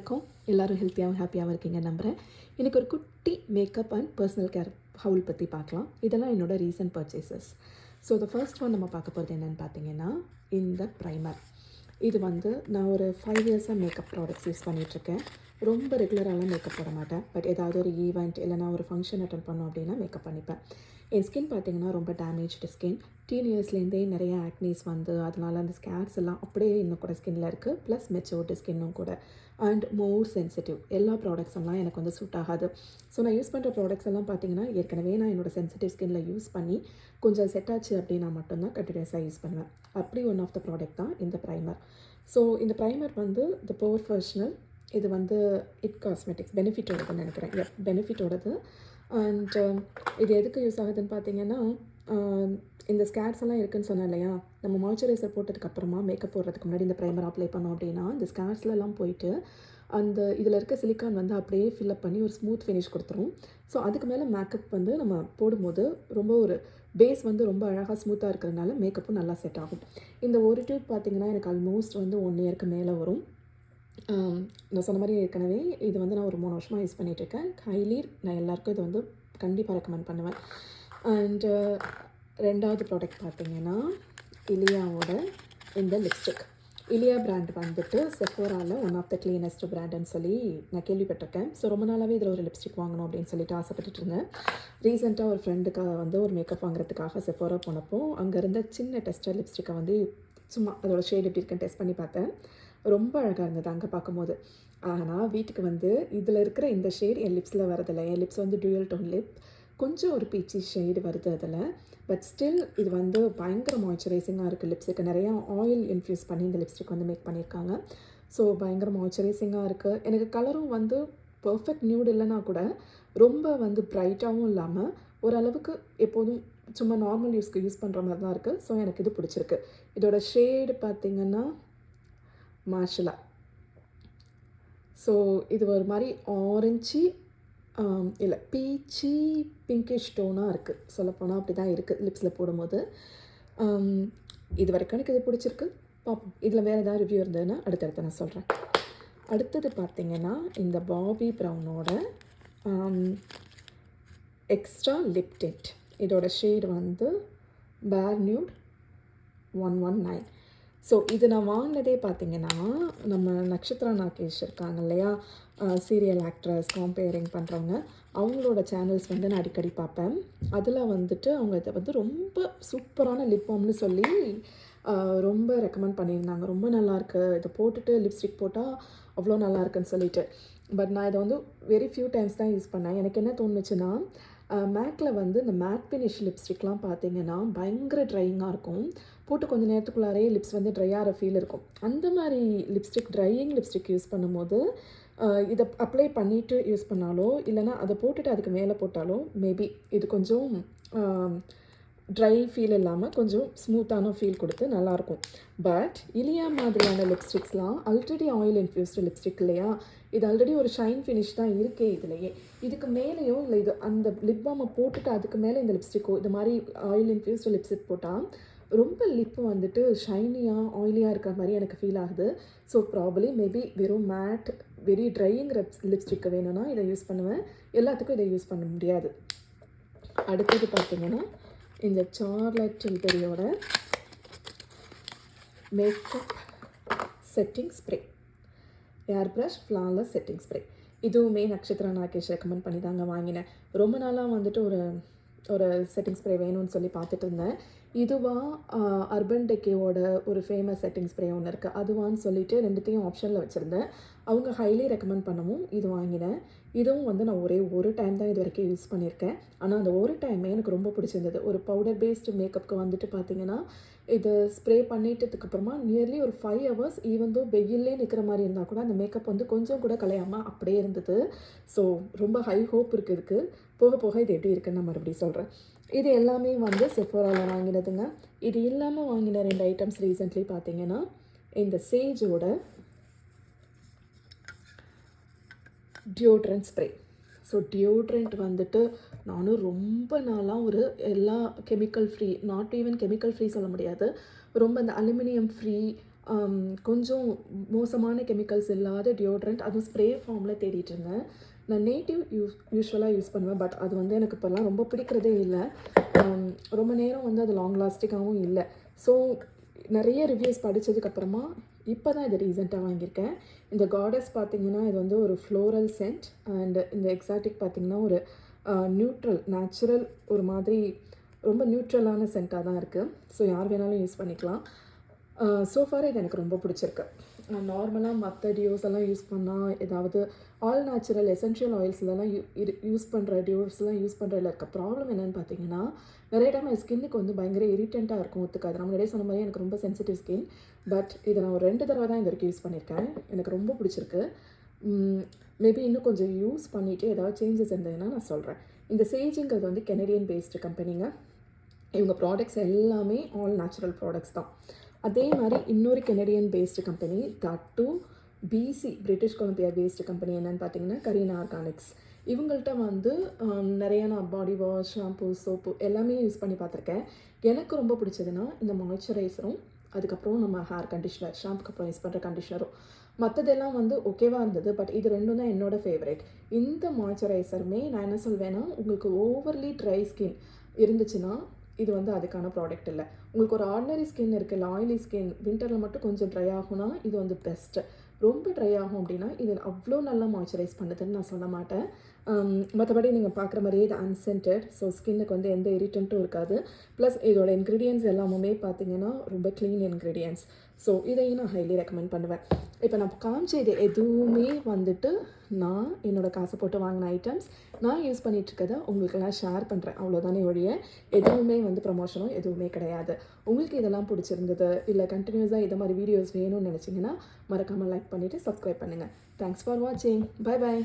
வணக்கம். எல்லோரும் ஹெல்த்தியாகவும் ஹாப்பியாகவும் இருக்கீங்க நம்புகிறேன். இன்றைக்கி ஒரு குட்டி மேக்கப் அண்ட் பர்சனல் கேர் ஹவுல் பற்றி பார்க்கலாம். இதெல்லாம் என்னோடய recent purchases. So the first one நம்ம பார்க்க போகிறது என்னென்னு பார்த்தீங்கன்னா, இந்த ப்ரைமர். இது நான் ஒரு 5 இயர்ஸாக மேக்கப் ப்ராடக்ட்ஸ் யூஸ் பண்ணிகிட்ருக்கேன். ரொம்ப ரெகுலராகலாம் மேக்கப் போட மாட்டேன். பட் ஏதாவது ஒரு ஈவெண்ட் இல்லைனா ஒரு ஃபங்க்ஷன் அட்டன் பண்ணோம் அப்படின்னா மேக்கப் பண்ணிப்பேன். என் ஸ்கின் பார்த்திங்கன்னா ரொம்ப டேமேஜ்டு ஸ்கின். டீன் இயர்ஸ்லேருந்தே நிறைய ஆக்னீஸ் அதனால் அந்த ஸ்கேர்ஸ் எல்லாம் அப்படியே இன்னும் கூட ஸ்கின்னில் இருக்குது. ப்ளஸ் மெச்சூர்டு ஸ்கின்னும் கூட. And more sensitive. எல்லா ப்ராடக்ட்ஸ் எல்லாம் எனக்கு சூட் ஆகாது. ஸோ நான் யூஸ் பண்ணுற ப்ராடக்ட்ஸ் எல்லாம் பார்த்திங்கன்னா ஏற்கனவே நான் என்னோடய சென்சிட்டிவ் ஸ்கின்னில் யூஸ் பண்ணி கொஞ்சம் செட் ஆச்சு அப்படின்னா மட்டும்தான் கண்டினியூஸாக யூஸ் பண்ணுவேன். அப்படி ஒன் ஆஃப் த ப்ராடக்ட் தான் இந்த ப்ரைமர். ஸோ இந்த ப்ரைமர் த ப்ரொஃபஷனல். இது இட் காஸ்மெட்டிக்ஸ் பெனிஃபிட்டோடதுன்னு நினைக்கிறேன். பெனிஃபிட்டோடது. அண்ட் இது எதுக்கு யூஸ் ஆகுதுன்னு பார்த்தீங்கன்னா, இந்த ஸ்கேர்ஸ் எல்லாம் இருக்குதுன்னு சொன்னேன் இல்லையா, நம்ம மாய்ஸ்சரைசர் போட்டதுக்கப்புறமா மேக்கப் போடுறதுக்கு முன்னாடி இந்த ப்ரைமர் அப்ளை பண்ணோம் அப்படின்னா இந்த ஸ்கேர்ஸ்லாம் போயிட்டு அந்த இதில் இருக்க சிலிக்கான் அப்படியே ஃபில்அப் பண்ணி ஒரு ஸ்மூத் ஃபினிஷ் கொடுத்துரும். ஸோ அதுக்கு மேலே மேக்கப் நம்ம போடும்போது ரொம்ப ஒரு பேஸ் ரொம்ப அழகாக ஸ்மூத்தாக இருக்கிறதுனால மேக்கப்பும் நல்லா செட் ஆகும். இந்த ஒரு டியூப் பார்த்திங்கன்னா எனக்கு ஆல்மோஸ்ட் 1 இயருக்கு மேலே வரும். நான் சொன்ன மாதிரி ஏற்கனவே இது நான் ஒரு 3 வருஷமாக யூஸ் பண்ணிகிட்ருக்கேன். ஹைலி நான் எல்லாேருக்கும் இது கண்டிப்பாக ரெக்கமெண்ட் பண்ணுவேன். அண்டு 2வது ப்ராடக்ட் பார்த்திங்கன்னா, இலியாவோட இந்த லிப்ஸ்டிக். இலியா பிராண்ட் செஃபோராவில் ஒன் ஆஃப் த க்ளீனஸ்ட் பிராண்டுன்னு சொல்லி நான் கேள்விப்பட்டிருக்கேன். ஸோ ரொம்ப நாளாகவே இதில் ஒரு லிப்ஸ்டிக் வாங்கணும் அப்படின்னு சொல்லிட்டு ஆசைப்பட்டுட்டு இருந்தேன். ரீசெண்டாக ஒரு ஃப்ரெண்டுக்காக ஒரு மேக்கப் வாங்குறதுக்காக செஃபோரா போனப்போ அங்கே இருந்த சின்ன டெஸ்டர் லிப்ஸ்டிக்கை சும்மா அதோட ஷேட் எப்படி இருக்குன்னு டெஸ்ட் பண்ணி பார்த்தேன். ரொம்ப அழகாக இருந்தது அங்கே பார்க்கும்போது. ஆனால் வீட்டுக்கு இதில் இருக்கிற இந்த ஷேட் என் லிப்ஸில் வரதில்லை. என் லிப்ஸ் டியூயல் டோன் லிப். கொஞ்சம் ஒரு பீச்சி ஷேடு வருது அதில். பட் ஸ்டில் இது பயங்கர மாய்ஸ்சரைசிங்காக இருக்குது. லிப்ஸுக்கு நிறையா ஆயில் இன்ஃப்யூஸ் பண்ணி இந்த லிப்ஸ்டிக் மேக் பண்ணியிருக்காங்க. ஸோ பயங்கர மாய்ஸ்சரைசிங்காக இருக்குது. எனக்கு கலரும் பர்ஃபெக்ட் நியூட் இல்லைனா கூட ரொம்ப ப்ரைட்டாகவும் இல்லாமல் ஓரளவுக்கு எப்போதும் சும்மா நார்மல் யூஸ் பண்ணுற மாதிரி தான் இருக்குது. ஸோ எனக்கு இது பிடிச்சிருக்கு. இதோட ஷேடு பார்த்திங்கன்னா மார்ஷலா. ஸோ இது ஒரு மாதிரி ஆரஞ்சு இல்லை பீச்சி பிங்கிஷ் டோனாக இருக்குது. சொல்லப்போனால் அப்படி தான் இருக்குது லிப்ஸில் போடும்போது. இது வரைக்கும் எனக்கு இது பிடிச்சிருக்கு. பார்ப்போம், இதில் வேறு ஏதாவது ரிவ்யூ இருந்ததுன்னா அடுத்தடுத்து நான் சொல்கிறேன். அடுத்தது பார்த்திங்கன்னா இந்த பாபி ப்ரௌனோட எக்ஸ்ட்ரா லிப் டிண்ட். இதோட ஷேடு பேர் நியூட் 119. ஸோ இது நான் வாங்கினதே பார்த்திங்கன்னா, நம்ம நக்ஷத்ரா நாகேஷ் இருக்காங்க இல்லையா, சீரியல் ஆக்ட்ரஸ் காம்பேரிங் பண்ணுறவங்க, அவங்களோட சேனல்ஸ் நான் அடிக்கடி பார்ப்பேன். அதில் அவங்க இதை ரொம்ப சூப்பரான லிப் பாம்னு சொல்லி ரொம்ப ரெக்கமெண்ட் பண்ணியிருந்தாங்க. ரொம்ப நல்லாயிருக்கு, இதை போட்டுட்டு லிப்ஸ்டிக் போட்டால் அவ்வளோ நல்லாயிருக்குன்னு சொல்லிட்டு. பட் நான் இதை வெரி ஃபியூ டைம்ஸ் தான் யூஸ் பண்ணேன். எனக்கு என்ன தோணுச்சுன்னா, மேக்கில் இந்த மேட் ஃபினிஷ் லிப்ஸ்டிக்லாம் பார்த்திங்கன்னா பயங்கர ட்ரையிங்காக இருக்கும். போட்டு கொஞ்சம் நேரத்துக்குள்ளாரே லிப்ஸ் ட்ரை ஆகிற ஃபீல் இருக்கும். அந்த மாதிரி ட்ரையிங் லிப்ஸ்டிக் யூஸ் பண்ணும்போது இதை அப்ளை பண்ணிவிட்டு யூஸ் பண்ணாலோ இல்லைனா அதை போட்டுட்டு அதுக்கு மேலே போட்டாலோ மேபி இது கொஞ்சம் ட்ரை ஃபீல் இல்லாமல் கொஞ்சம் ஸ்மூத்தான ஃபீல் கொடுத்து நல்லாயிருக்கும். பட் இலியா மாதிரியான லிப்ஸ்டிக்ஸ்லாம் ஆல்ரெடி ஆயில் இன்ஃப்யூஸ்டு லிப்ஸ்டிக் இல்லையா, இது ஆல்ரெடி ஒரு ஷைன் ஃபினிஷ் தான் இருக்கே இதுலையே. இதுக்கு மேலேயோ இல்லை இது அந்த லிப் பாமை போட்டுட்டு அதுக்கு மேலே இந்த லிப்ஸ்டிக்கோ இது மாதிரி ஆயில் இன்ஃப்யூஸ்டு லிப்ஸ்டிக் போட்டால் ரொம்ப லிப்பு ஷைனியாக ஆயிலியாக இருக்கிற மாதிரி எனக்கு ஃபீல் ஆகுது. ஸோ ப்ராபலி மேபி வெறும் மேட் வெரி ட்ரையிங்கிற லிப்ஸ்டிக்கு வேணும்னா இதை யூஸ் பண்ணுவேன். எல்லாத்துக்கும் இதை யூஸ் பண்ண முடியாது. அடுத்தது பார்த்திங்கன்னா இந்த சார்லட் டில்பெரியோட மேக்கப் செட்டிங் ஸ்ப்ரே, ஏர் ப்ரஷ் ஃப்ளாலெஸ் செட்டிங் ஸ்ப்ரே. இதுவுமே நக்ஷத்ரா நாகேஷ் ரெக்கமெண்ட் பண்ணி தாங்க வாங்கினேன். ரொம்ப நாளாக ஒரு செட்டிங் ஸ்ப்ரே வேணும்னு சொல்லி பார்த்துட்டு இருந்தேன். அர்பன் டெக்கேவோட ஒரு ஃபேமஸ் செட்டிங் ஸ்ப்ரே ஒன்று இருக்குது. அதுவான்னு சொல்லிட்டு ரெண்டுத்தையும் ஆப்ஷனில் வச்சுருந்தேன். அவங்க ஹைலி ரெக்கமெண்ட் பண்ணவும் இது வாங்கினேன். இதுவும் நான் ஒரே ஒரு டைம் தான் இது வரைக்கும் யூஸ் பண்ணியிருக்கேன். ஆனால் அந்த ஒரு டைமே எனக்கு ரொம்ப பிடிச்சிருந்தது. ஒரு பவுடர் பேஸ்டு மேக்கப்புக்கு பார்த்திங்கன்னா இது ஸ்ப்ரே பண்ணிட்டதுக்கப்புறமா நியர்லி ஒரு 5 ஹவர்ஸ் ஈவன் வெயிலே நிற்கிற மாதிரி இருந்தால் கூட அந்த மேக்கப் கொஞ்சம் கூட கலையாமல் அப்படியே இருந்தது. ஸோ ரொம்ப ஹை ஹோப் இருக்குது இதுக்கு. போக போக இது எப்படி இருக்குன்னு நான் மறுபடியும் சொல்கிறேன். இது எல்லாமே செஃபோராவில் வாங்கினதுங்க. இது இல்லாமல் வாங்கின 2 ஐட்டம்ஸ் ரீசெண்ட்லி பார்த்திங்கன்னா இந்த சேஜோட டியோட்ரண்ட் ஸ்ப்ரே. ஸோ டியோட்ரண்ட் நானும் ரொம்ப நாளாக எல்லா chemical free, not even chemical free சொல்ல முடியாது, ரொம்ப இந்த அலுமினியம் ஃப்ரீ கொஞ்சம் மோசமான கெமிக்கல்ஸ் இல்லாத டியோட்ரண்ட், அதுவும் ஸ்ப்ரே ஃபார்மில் தேடிட்டு இருந்தேன். நான் நேட்டிவ் யூஸ்வலாக யூஸ் பண்ணுவேன். பட் அது வந்து எனக்கு இப்போல்லாம் ரொம்ப பிடிக்கிறதே இல்லை. ரொம்ப நேரம் வந்து அது லாங் லாஸ்டிக்காகவும் இல்லை. ஸோ நிறைய ரிவ்யூஸ் படித்ததுக்கப்புறமா இப்போ தான் இதை ரீசெண்டாக வாங்கியிருக்கேன். இந்த காடஸ் பார்த்திங்கன்னா இது வந்து ஒரு ஃப்ளோரல் சென்ட், அண்ட் இந்த எக்ஸாட்டிக் பார்த்திங்கன்னா ஒரு நியூட்ரல் நேச்சுரல் ஒரு மாதிரி ரொம்ப நியூட்ரலான சென்ட்டாக தான் இருக்குது. ஸோ யார் வேணாலும் யூஸ் பண்ணிக்கலாம். ஸோஃபார் இது எனக்கு ரொம்ப பிடிச்சிருக்கு. நார்மலாக மற்ற டியோஸ் எல்லாம் யூஸ் பண்ணால் ஏதாவது ஆல் நேச்சுரல் எசென்ஷியல் ஆயில்ஸ்லாம் யூஸ் பண்ணுற டியோஸ்லாம் யூஸ் பண்ணுறதுல இருக்க ப்ராப்ளம் என்னென்னு பார்த்தீங்கன்னா, நிறைய டைம் என் ஸ்கின்னுக்கு வந்து பயங்கர இரிட்டண்ட்டாக இருக்கும், ஒத்துக்காது. நான் முன்னாடியே சொன்ன மாதிரி எனக்கு ரொம்ப சென்சிட்டிவ் ஸ்கின். பட் இதை நான் ஒரு 2 தடவை தான் இது வரைக்கும் யூஸ் பண்ணியிருக்கேன். எனக்கு ரொம்ப பிடிச்சிருக்கு. மேபி இன்னும் கொஞ்சம் யூஸ் பண்ணிவிட்டு ஏதாவது சேஞ்சஸ் இருந்ததுன்னா நான் சொல்கிறேன். இந்த சேஜுங்கிறது வந்து கெனடியன் பேஸ்டு கம்பெனிங்க. இவங்க ப்ராடக்ட்ஸ் எல்லாமே ஆல் நேச்சுரல் ப்ராடக்ட்ஸ் தான். அதே மாதிரி இன்னொரு Canadian based company, that to BC British Columbia based company என்னென்னு பார்த்தீங்கன்னா கரீனா ஆர்கானிக்ஸ். இவங்கள்ட்ட வந்து நிறையா நான் பாடி வாஷ், ஷாம்பு, சோப்பு எல்லாமே யூஸ் பண்ணி பார்த்துருக்கேன். எனக்கு ரொம்ப பிடிச்சதுன்னா இந்த மாய்ஸ்சரைசரும், அதுக்கப்புறம் நம்ம ஹேர் கண்டிஷ்னர், ஷாம்புக்கு அப்புறம் யூஸ் பண்ணுற கண்டிஷ்னரும். மற்றதெல்லாம் வந்து ஓகேவாக இருந்தது. பட் இது ரெண்டும் தான் என்னோடய ஃபேவரேட். இந்த மாய்ஸ்சரைசருமே நான் என்ன சொல்வேன்னா, உங்களுக்கு ஓவர்லி ட்ரை ஸ்கின் இருந்துச்சுன்னா இது வந்து அதுக்கான ப்ராடக்ட் இல்லை. உங்களுக்கு ஒரு ஆர்டினரி ஸ்கின் இருக்குது, இல்லை ஆயிலி ஸ்கின், வின்டரில் மட்டும் கொஞ்சம் ட்ரை ஆகும்னா இது வந்து பெஸ்ட்டு. ரொம்ப ட்ரை ஆகும் அப்படின்னா இது அவ்வளோ நல்லா மாய்ஸ்சரைஸ் பண்ணுதுன்னு நான் சொல்ல மாட்டேன். மற்றபடி நீங்கள் பார்க்குற மாதிரியே இது அன்சென்டட். ஸோ ஸ்கின்னுக்கு வந்து எந்த இரிட்டண்ட்டும் இருக்காது. ப்ளஸ் இதோட இன்க்ரீடியன்ட்ஸ் எல்லாமே பார்த்தீங்கன்னா ரொம்ப க்ளீன் இன்க்ரீடியன்ட்ஸ். ஸோ இதையும் நான் ஹைலி ரெக்கமெண்ட் பண்ணுவேன். இப்போ நான் காமிச்ச இது எதுவுமே வந்துட்டு நான் என்னோடய காசை போட்டு வாங்கின ஐட்டம்ஸ். நான் யூஸ் பண்ணிகிட்ருக்கதை உங்களுக்கெல்லாம் ஷேர் பண்ணுறேன், அவ்வளோதானே ஒழிய எதுவுமே வந்து ப்ரமோஷனும் எதுவுமே கிடையாது. உங்களுக்கு இதெல்லாம் பிடிச்சிருந்தது, இல்லை கண்டினியூஸாக இதை மாதிரி வீடியோஸ் வேணும்னு நினச்சிங்கன்னா மறக்காமல் லைக் பண்ணிவிட்டு சப்ஸ்கிரைப் பண்ணுங்கள். தேங்க்ஸ் ஃபார் வாட்சிங். Bye bye.